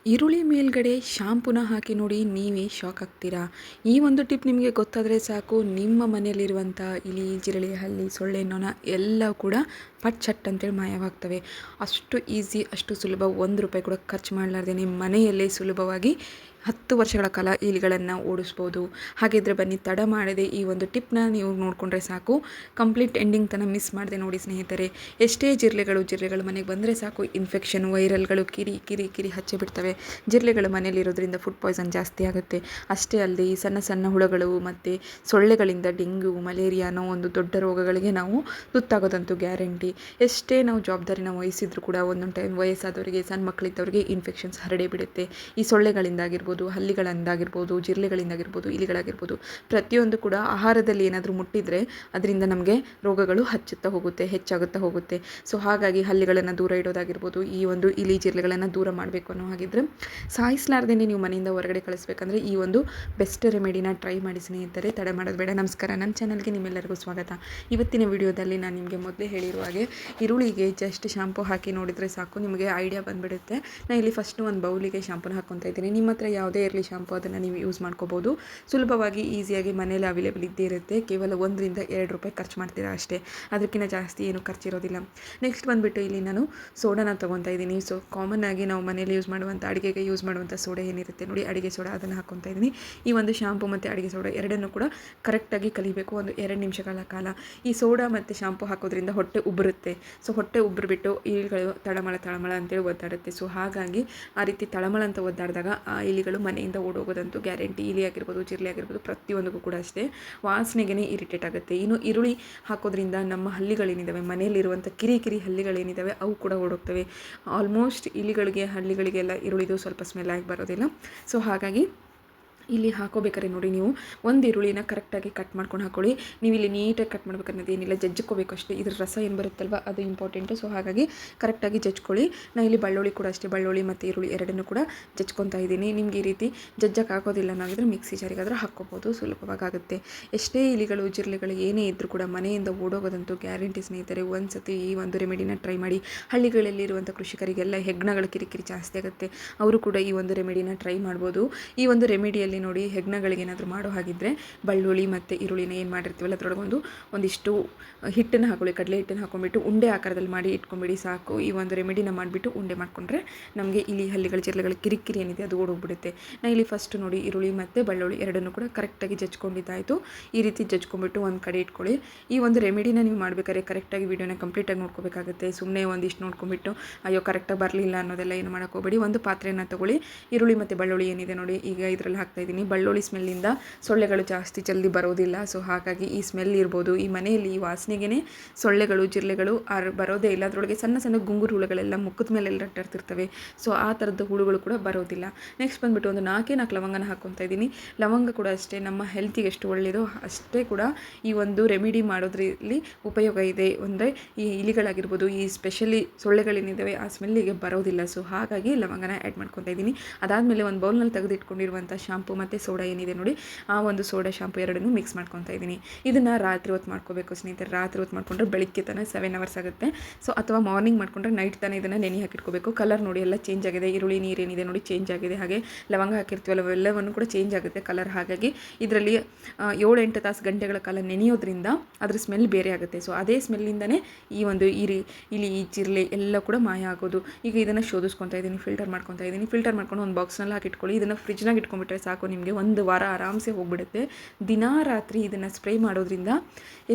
ಈರುಳ್ಳಿ ಮೇಲ್ಗಡೆ ಶಾಂಪೂನ ಹಾಕಿ ನೋಡಿ ನೀವೇ ಶಾಕ್ ಆಗ್ತೀರಾ. ಈ ಒಂದು ಟಿಪ್ ನಿಮಗೆ ಗೊತ್ತಾದರೆ ಸಾಕು, ನಿಮ್ಮ ಮನೆಯಲ್ಲಿರುವಂಥ ಇಲಿ, ಜಿರಳೆ, ಹಲ್ಲಿ, ಸೊಳ್ಳೆ, ನೊಣ ಎಲ್ಲ ಕೂಡ ಪಟ್ ಚಟ್ ಅಂತೇಳಿ ಮಾಯವಾಗ್ತವೆ. ಅಷ್ಟು ಈಸಿ, ಅಷ್ಟು ಸುಲಭ, ₹1 ಕೂಡ ಖರ್ಚು ಮಾಡಲಾರ್ದೇ ಮನೆಯಲ್ಲೇ ಸುಲಭವಾಗಿ 10 ವರ್ಷಗಳ ಕಾಲ ಇಲಿಗಳನ್ನು ಓಡಿಸ್ಬೋದು. ಹಾಗಿದ್ರೆ ಬನ್ನಿ, ತಡ ಮಾಡದೆ ಈ ಒಂದು ಟಿಪ್ನ ನೀವು ನೋಡಿಕೊಂಡ್ರೆ ಸಾಕು. ಕಂಪ್ಲೀಟ್ ಎಂಡಿಂಗ್ ತನಕ ಮಿಸ್ ಮಾಡದೆ ನೋಡಿ ಸ್ನೇಹಿತರೆ. ಎಷ್ಟೇ ಜಿರಳೆಗಳು ಮನೆಗೆ ಬಂದರೆ ಸಾಕು, ಇನ್ಫೆಕ್ಷನ್, ವೈರಲ್ಗಳು ಕಿರಿ ಕಿರಿ ಕಿರಿ ಹಚ್ಚಿ ಬಿಡ್ತವೆ. ಜಿರಳೆಗಳು ಮನೆಯಲ್ಲಿರೋದ್ರಿಂದ ಫುಡ್ ಪಾಯ್ಸನ್ ಜಾಸ್ತಿ ಆಗುತ್ತೆ. ಅಷ್ಟೇ ಅಲ್ಲದೆ ಈ ಸಣ್ಣ ಸಣ್ಣ ಹುಳುಗಳು ಮತ್ತು ಸೊಳ್ಳೆಗಳಿಂದ ಡೆಂಗ್ಯೂ, ಮಲೇರಿಯಾ ಅನ್ನೋ ಒಂದು ದೊಡ್ಡ ರೋಗಗಳಿಗೆ ನಾವು ತುತ್ತಾಗೋದಂತೂ ಗ್ಯಾರಂಟಿ. ಎಷ್ಟೇ ನಾವು ಜವಾಬ್ದಾರಿನ ವಹಿಸಿದ್ರು ಕೂಡ ಒಂದೊಂದು ಟೈಮ್ ವಯಸ್ಸಾದವರಿಗೆ, ಸಣ್ಣ ಮಕ್ಕಳಿದ್ದವರಿಗೆ ಇನ್ಫೆಕ್ಷನ್ಸ್ ಹರಡೇ ಬಿಡುತ್ತೆ. ಈ ಸೊಳ್ಳೆಗಳಿಂದಾಗಿರ್ಬೋದು, ಹಲ್ಲಿಗಳಿಂದಾಗಿರ್ಬೋದು, ಜಿರಳೆಗಳಿಂದಾಗಿರ್ಬೋದು, ಇಲಿಗಳಾಗಿರ್ಬೋದು, ಪ್ರತಿಯೊಂದು ಕೂಡ ಆಹಾರದಲ್ಲಿ ಏನಾದರೂ ಮುಟ್ಟಿದರೆ ಅದರಿಂದ ನಮಗೆ ರೋಗಗಳು ಹೆಚ್ಚಾಗುತ್ತಾ ಹೋಗುತ್ತೆ. ಸೊ ಹಾಗಾಗಿ ಹಲ್ಲಿಗಳನ್ನು ದೂರ ಇಡೋದಾಗಿರ್ಬೋದು, ಈ ಒಂದು ಇಲಿ ಜಿರಳೆಗಳನ್ನು ದೂರ ಮಾಡಬೇಕು ಅನ್ನೋ ಹಾಗಿದ್ರೆ, ಸಾಯಿಸಲಾರ್ದೇ ನೀವು ಮನೆಯಿಂದ ಹೊರಗಡೆ ಕಳಿಸ್ಬೇಕಂದ್ರೆ ಈ ಒಂದು ಬೆಸ್ಟ್ ರೆಮಿಡಿನ ಟ್ರೈ ಮಾಡಿ ಸ್ನೇಹಿತರೆ. ತಡ ಮಾಡೋದು ಬೇಡ. ನಮಸ್ಕಾರ, ನನ್ನ ಚಾನಲ್ಗೆ ನಿಮ್ಮೆಲ್ಲರಿಗೂ ಸ್ವಾಗತ. ಇವತ್ತಿನ ವಿಡಿಯೋದಲ್ಲಿ ನಾನು ನಿಮಗೆ ಮೊದಲೇ ಹೇಳಿರುವ ಹಾಗೆ ಈರುಳ್ಳಿಗೆ ಜಸ್ಟ್ ಶಾಂಪು ಹಾಕಿ ನೋಡಿದರೆ ಸಾಕು, ನಿಮಗೆ ಐಡಿಯಾ ಬಂದುಬಿಡುತ್ತೆ. ನಾನು ಇಲ್ಲಿ ಫಸ್ಟು ಒಂದು ಬೌಲಿಗೆ ಶಾಂಪೂನ ಹಾಕ್ಕೊತಾ ಇದ್ದೀನಿ. ನಿಮ್ಮ ಹತ್ರ ಯಾವುದೇ ಇರಲಿ ಶಾಂಪು, ಅದನ್ನು ನೀವು ಯೂಸ್ ಮಾಡ್ಕೋಬೋದು. ಸುಲಭವಾಗಿ, ಈಸಿಯಾಗಿ ಮನೇಲಿ ಅವೈಲೇಬಲ್ ಇದ್ದೇ ಇರುತ್ತೆ. ಕೇವಲ ₹1 ಖರ್ಚು ಮಾಡ್ತೀರಾ ಅಷ್ಟೇ, ಅದಕ್ಕಿಂತ ಜಾಸ್ತಿ ಏನು ಖರ್ಚಿರೋದಿಲ್ಲ. ನೆಕ್ಸ್ಟ್ ಬಂದುಬಿಟ್ಟು ಇಲ್ಲಿ ನಾನು ಸೋಡಾನ ತೊಗೊತಾ ಇದ್ದೀನಿ. ಸೊ ಕಾಮನ್ ಆಗಿ ನಾವು ಮನೇಲಿ ಯೂಸ್ ಮಾಡುವಂಥ, ಅಡುಗೆಗೆ ಯೂಸ್ ಮಾಡುವಂಥ ಸೋಡಾ ಏನಿರುತ್ತೆ ನೋಡಿ, ಅಡುಗೆ ಸೋಡಾ, ಅದನ್ನು ಹಾಕ್ಕೊತಾ ಇದ್ದೀನಿ. ಈ ಒಂದು ಶಾಂಪು ಮತ್ತು ಅಡುಗೆ ಸೋಡಾ ಎರಡನ್ನೂ ಕೂಡ ಕರೆಕ್ಟಾಗಿ ಕಲಿಬೇಕು, ಒಂದು 2 ನಿಮಿಷಗಳ ಕಾಲ. ಈ ಸೋಡಾ ಮತ್ತು ಶಾಂಪು ಹಾಕೋದ್ರಿಂದ ಹೊಟ್ಟೆ ಉಬ್ಬರುತ್ತೆ. ಸೊ ಹೊಟ್ಟೆ ಉಬ್ಬರ್ಬಿಟ್ಟು ಇಲಿಗಳು ತಳಮಳ ಅಂತೇಳಿ ಒದ್ದಾಡುತ್ತೆ. ಸೊ ಹಾಗಾಗಿ ಆ ರೀತಿ ತಳಮಳ ಅಂತ ಒದ್ದಾಡಿದಾಗ ಆ ಇಲಿಗಳು ಮನೆಯಿಂದ ಓಡೋಗೋದಂತೂ ಗ್ಯಾರಂಟಿ. ಇಲಿ ಆಗಿರ್ಬೋದು, ಜಿರಳೆ ಆಗಿರ್ಬೋದು, ಪ್ರತಿಯೊಂದಕ್ಕೂ ಕೂಡ ಅಷ್ಟೇ ವಾಸನೆಗೆ ಇರಿಟೇಟ್ ಆಗುತ್ತೆ. ಇನ್ನು ಈರುಳ್ಳಿ ಹಾಕೋದ್ರಿಂದ ನಮ್ಮ ಹಲ್ಲಿಗಳೇನಿದ್ದಾವೆ, ಮನೆಯಲ್ಲಿರುವಂಥ ಕಿರಿ ಹಲ್ಲಿಗಳೇನಿದ್ದಾವೆ ಅವು ಕೂಡ ಓಡೋಗ್ತವೆ. ಆಲ್ಮೋಸ್ಟ್ ಇಲಿಗಳಿಗೆ, ಹಳ್ಳಿಗಳಿಗೆಲ್ಲ ಈರುಳ್ಳಿದು ಸ್ವಲ್ಪ ಸ್ಮೆಲ್ ಆಗಿ ಬರೋದಿಲ್ಲ. ಸೊ ಹಾಗಾಗಿ ಇಲ್ಲಿ ಹಾಕೋಬೇಕಾದ್ರೆ ನೋಡಿ, ನೀವು ಒಂದು ಈರುಳ್ಳಿನ ಕರೆಕ್ಟಾಗಿ ಕಟ್ ಮಾಡ್ಕೊಂಡು ಹಾಕೊಳ್ಳಿ. ನೀವು ಇಲ್ಲಿ ನೀಟಾಗಿ ಕಟ್ ಮಾಡ್ಬೇಕನ್ನೋದು ಏನಿಲ್ಲ, ಜಜ್ಜಿಕೋಬೇಕು ಅಷ್ಟೇ. ಇದ್ರ ರಸ ಏನು ಬರುತ್ತಲ್ವ ಅದು ಇಂಪಾರ್ಟೆಂಟು. ಸೊ ಹಾಗಾಗಿ ಕರೆಕ್ಟಾಗಿ ಜಜ್ಕೊಳ್ಳಿ. ನಾನು ಇಲ್ಲಿ ಬೆಳ್ಳುಳ್ಳಿ ಕೂಡ ಅಷ್ಟೇ, ಬೆಳ್ಳುಳ್ಳಿ ಮತ್ತು ಈರುಳ್ಳಿ ಎರಡನ್ನೂ ಕೂಡ ಜಜ್ಕೊತಾ ಇದ್ದೀನಿ. ನಿಮ್ಗೆ ಈ ರೀತಿ ಜಜ್ಜಕ್ಕೆ ಆಗೋದಿಲ್ಲ ಅನ್ನೋದಿದ್ರೆ ಮಿಕ್ಸಿ ಜಾರಿಗಾದರೂ ಹಾಕ್ಕೋಬೋದು, ಸುಲಭವಾಗುತ್ತೆ. ಎಷ್ಟೇ ಇಲಿಗಳು, ಜಿರಳೆಗಳು ಏನೇ ಇದ್ದರೂ ಕೂಡ ಮನೆಯಿಂದ ಓಡೋಗೋದಂತೂ ಗ್ಯಾರಂಟಿ ಸ್ನೇಹಿತರೆ. ಒಂದು ಸತಿ ಈ ಒಂದು ರೆಮಿಡಿನ ಟ್ರೈ ಮಾಡಿ. ಹಳ್ಳಿಗಳಲ್ಲಿರುವಂಥ ಕೃಷಿಕರಿಗೆಲ್ಲ ಹೆಗ್ಣಗಳ ಕಿರಿಕಿರಿ ಜಾಸ್ತಿ ಆಗುತ್ತೆ, ಅವರು ಕೂಡ ಈ ಒಂದು ರೆಮಿಡಿನ ಟ್ರೈ ಮಾಡ್ಬೋದು. ಈ ಒಂದು ರೆಮಿಡಿಯಲ್ಲಿ ನೋಡಿ, ಹೆಗ್ಣಗಳಿಗೆ ಏನಾದರೂ ಮಾಡೋ ಹಾಗಿದ್ರೆ ಬೆಳ್ಳುಳ್ಳಿ ಮತ್ತು ಈರುಳ್ಳಿನ ಏನು ಮಾಡಿರ್ತೀವಲ್ಲ ಅದರೊಳಗೆ ಒಂದಿಷ್ಟು ಹಿಟ್ಟನ್ನು ಹಾಕೊಳ್ಳಿ. ಕಡಲೆ ಹಿಟ್ಟನ್ನು ಹಾಕೊಂಡ್ಬಿಟ್ಟು ಉಂಡೆ ಆಕಾರದಲ್ಲಿ ಮಾಡಿ ಇಟ್ಕೊಂಬಿಡಿ ಸಾಕು. ಈ ಒಂದು ರೆಮಿಡಿನ ಮಾಡಿಬಿಟ್ಟು ಉಂಡೆ ಮಾಡಿಕೊಂಡ್ರೆ ನಮಗೆ ಇಲಿ, ಹಲ್ಲಿಗಳು, ಜಿರಳೆಗಳ ಕಿರಿಕಿರಿ ಏನಿದೆ ಅದು ಓಡೋಗ್ಬಿಡುತ್ತೆ. ನಾನು ಇಲ್ಲಿ ಫಸ್ಟ್ ನೋಡಿ ಈರುಳ್ಳಿ ಮತ್ತು ಬೆಳ್ಳುಳ್ಳಿ ಎರಡನ್ನೂ ಕೂಡ ಕರೆಕ್ಟಾಗಿ ಜಜ್ಕೊಂಡಿದ್ದಾಯಿತು. ಈ ರೀತಿ ಜಜ್ಕೊಂಡ್ಬಿಟ್ಟು ಒಂದು ಕಡೆ ಇಟ್ಕೊಳ್ಳಿ. ಈ ಒಂದು ರೆಮಿಡಿನ ನೀವು ಮಾಡಬೇಕಾದ್ರೆ ಕರೆಕ್ಟಾಗಿ ವೀಡಿಯೋನ ಕಂಪ್ಲೀಟಾಗಿ ನೋಡ್ಕೋಬೇಕಾಗುತ್ತೆ. ಸುಮ್ಮನೆ ಒಂದಿಷ್ಟು ನೋಡ್ಕೊಂಡ್ಬಿಟ್ಟು ಅಯ್ಯೋ ಕರೆಕ್ಟಾಗಿ ಬರಲಿಲ್ಲ ಅನ್ನೋದೆಲ್ಲ ಏನು ಮಾಡೋಕ್ಕೋಗಬೇಡಿ. ಒಂದು ಪಾತ್ರೆಯನ್ನು ತೊಗೊಳ್ಳಿ. ಈರುಳ್ಳಿ ಮತ್ತು ಬೆಳ್ಳುಳ್ಳಿ ಏನಿದೆ ನೋಡಿ, ಈಗ ಇದರಲ್ಲಿ ಹಾಕ್ತಾಯಿದ್ದೀನಿ. ಬೆಳ್ಳುಳ್ಳಿ ಸ್ಮೆಲ್ಲಿಂದ ಸೊಳ್ಳೆಗಳು ಜಾಸ್ತಿ ಜಲ್ದಿ ಬರೋದಿಲ್ಲ. ಸೊ ಹಾಗಾಗಿ ಈ ಸ್ಮೆಲ್ ಇರ್ಬೋದು, ಈ ಮನೆಯಲ್ಲಿ ಈ ವಾಸನೆಗೇ ಸೊಳ್ಳೆಗಳು, ಜಿರಳೆಗಳು ಬರೋದೇ ಇಲ್ಲ. ಅದರೊಳಗೆ ಸಣ್ಣ ಸಣ್ಣ ಗುಂಗುರು ಹುಳುಗಳೆಲ್ಲ ಮುಖದ ಮೇಲೆಲ್ಲ ರಟ್ಟಾಡ್ತಿರ್ತವೆ. ಸೊ ಆ ಥರದ್ದು ಹುಳುಗಳು ಕೂಡ ಬರೋದಿಲ್ಲ. ನೆಕ್ಸ್ಟ್ ಬಂದುಬಿಟ್ಟು ಒಂದು 4 ಲವಂಗನ ಹಾಕ್ಕೊತಾ ಇದ್ದೀನಿ. ಲವಂಗ ಕೂಡ ಅಷ್ಟೇ ನಮ್ಮ ಹೆಲ್ತಿಗೆ ಎಷ್ಟು ಒಳ್ಳೆಯದೋ ಅಷ್ಟೇ ಕೂಡ ಈ ಒಂದು ರೆಮಿಡಿ ಮಾಡೋದ್ರಲ್ಲಿ ಉಪಯೋಗ ಇದೆ. ಅಂದರೆ ಈ ಇಲಿಗಳಾಗಿರ್ಬೋದು, ಈ ಸ್ಪೆಷಲಿ ಸೊಳ್ಳೆಗಳೇನಿದ್ದಾವೆ ಆ ಸ್ಮೆಲ್ಲಿಗೆ ಬರೋದಿಲ್ಲ. ಸೊ ಹಾಗಾಗಿ ಲವಂಗನ ಆ್ಯಡ್ ಮಾಡ್ಕೊತಾ ಇದ್ದೀನಿ. ಅದಾದಮೇಲೆ ಒಂದು ಬೌಲ್ನಲ್ಲಿ ತೆಗೆದಿಟ್ಕೊಂಡಿರುವಂಥ ಶಾಂಪು ಮತ್ತು ಸೋಡಾ ಏನಿದೆ ನೋಡಿ, ಆ ಒಂದು ಸೋಡಾ ಶಾಂಪು ಎರಡನ್ನೂ ಮಿಕ್ಸ್ ಮಾಡ್ಕೊತಾ ಇದ್ದೀನಿ. ಇದನ್ನು ರಾತ್ರಿ ಹೊತ್ತು ಮಾಡ್ಕೋಬೇಕು ಸ್ನೇಹಿತರೆ. ರಾತ್ರಿ ಹೊತ್ತು ಮಾಡ್ಕೊಂಡ್ರೆ ಬೆಳಿಗ್ಗೆ ತನಕ 7 hours ಆಗುತ್ತೆ. ಸೊ ಅಥವಾ ಮಾರ್ನಿಂಗ್ ಮಾಡ್ಕೊಂಡ್ರೆ ನೈಟ್ ತನಕ ಇದನ್ನು ನೆನೆ ಹಾಕಿಟ್ಕೋಬೇಕು. ಕಲರ್ ನೋಡಿ ಎಲ್ಲ ಚೇಂಜ್ ಆಗಿದೆ. ಈರುಳ್ಳಿ ನೀರೇನಿದೆ ನೋಡಿ ಚೇಂಜ್ ಆಗಿದೆ. ಹಾಗೆ ಲವಂಗ ಹಾಕಿರ್ತೀವಲ್ಲ ಅವೆಲ್ಲವನ್ನು ಕೂಡ ಚೇಂಜ್ ಆಗುತ್ತೆ ಕಲರ್. ಹಾಗಾಗಿ ಇದರಲ್ಲಿ 7-8 ಗಂಟೆಗಳ ಕಾಲ ನೆನೆಯೋದ್ರಿಂದ ಅದ್ರ ಸ್ಮೆಲ್ ಬೇರೆ ಆಗುತ್ತೆ. ಸೊ ಅದೇ ಸ್ಮೆಲ್ಲಿಂದನೇ ಈ ಒಂದು ಇಲಿ, ಜಿರಳೆ ಎಲ್ಲ ಕೂಡ ಮಾಯ ಆಗೋದು. ಈಗ ಇದನ್ನು ಶೋಧಿಸ್ಕೊತಾ ಇದ್ದೀನಿ, ಫಿಲ್ಟರ್ ಮಾಡ್ಕೊತಾ ಇದ್ದೀನಿ. ಫಿಲ್ಟರ್ ಮಾಡ್ಕೊಂಡು ಒಂದು ಬಾಕ್ಸ್ನಲ್ಲಿ ಹಾಕಿಟ್ಕೊಳ್ಳಿ. ಇದನ್ನು ಫ್ರಿಜ್ನಾಗ ಇಟ್ಕೊಂಡ್ಬಿಟ್ರೆ ಸಾಕು, ನಿಮಗೆ 1 ವಾರ ಆರಾಮ್ಸೆ ಹೋಗ್ಬಿಡುತ್ತೆ. ದಿನಾ ರಾತ್ರಿ ಇದನ್ನು ಸ್ಪ್ರೇ ಮಾಡೋದ್ರಿಂದ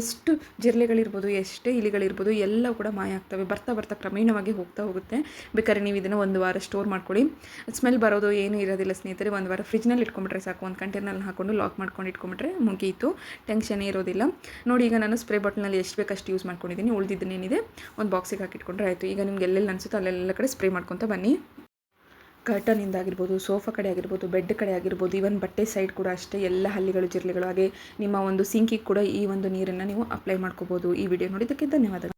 ಎಷ್ಟು ಜಿರಳೆಗಳಿರ್ಬೋದು, ಎಷ್ಟೇ ಇಲಿಗಳಿರ್ಬೋದು ಎಲ್ಲ ಕೂಡ ಮಾಯ ಆಗ್ತವೆ. ಬರ್ತಾ ಕ್ರಮೇಣವಾಗಿ ಹೋಗುತ್ತೆ. ಬೇಕಾದ್ರೆ ನೀವು ಇದನ್ನು 1 ವಾರ ಸ್ಟೋರ್ ಮಾಡ್ಕೊಳ್ಳಿ. ಸ್ಮೆಲ್ ಬರೋದು ಏನೂ ಇರೋದಿಲ್ಲ ಸ್ನೇಹಿತರೆ. 1 ವಾರ ಫ್ರಿಜ್ನಲ್ಲಿ ಇಟ್ಕೊಂಡ್ಬಿಟ್ರೆ ಸಾಕು. ಒಂದು ಕಂಟೈನರ್ನಲ್ಲಿ ಹಾಕೊಂಡು ಲಾಕ್ ಮಾಡ್ಕೊಂಡು ಇಟ್ಕೊಂಡ್ಬಿಟ್ರೆ ಮುಗೀತು, ಟೆನ್ಷನ್ ಇರೋದಿಲ್ಲ. ನೋಡಿ, ಈಗ ನಾನು ಸ್ಪ್ರೇ ಬಾಟಲ್ನಲ್ಲಿ ಎಷ್ಟು ಬೇಕಷ್ಟು ಯೂಸ್ ಮಾಡ್ಕೊಂಡಿದ್ದೀನಿ. ಉಳಿದಿದ್ದನ್ನೇನಿದೆ ಒಂದು ಬಾಕ್ಸಿಗೆ ಹಾಕಿಟ್ಕೊಂಡ್ರೆ ಆಯಿತು. ಈಗ ನಿಮ್ಗೆ ಎಲ್ಲೆಲ್ಲಿ ಅನಿಸುತ್ತೋ ಅಲ್ಲೆಲ್ಲ ಕಡೆ ಸ್ಪ್ರೇ ಮಾಡ್ಕೊತಾ ಬನ್ನಿ. ಕರ್ಟನಿಂದ ಆಗಿರ್ಬೋದು, ಸೋಫಾ ಕಡೆ ಆಗಿರ್ಬೋದು, ಬೆಡ್ ಕಡೆ ಆಗಿರ್ಬೋದು, ಈವನ್ ಬಟ್ಟೆ ಸೈಡ್ ಕೂಡ ಅಷ್ಟೇ ಎಲ್ಲ ಹಲ್ಲಿಗಳು, ಜಿರಳೆಗಳು. ಹಾಗೆ ನಿಮ್ಮ ಒಂದು ಸಿಂಕಿಗೆ ಕೂಡ ಈ ಒಂದು ನೀರನ್ನು ನೀವು ಅಪ್ಲೈ ಮಾಡ್ಕೋಬೋದು. ಈ ವಿಡಿಯೋ ನೋಡಿದ್ದಕ್ಕೆ ಧನ್ಯವಾದಗಳು.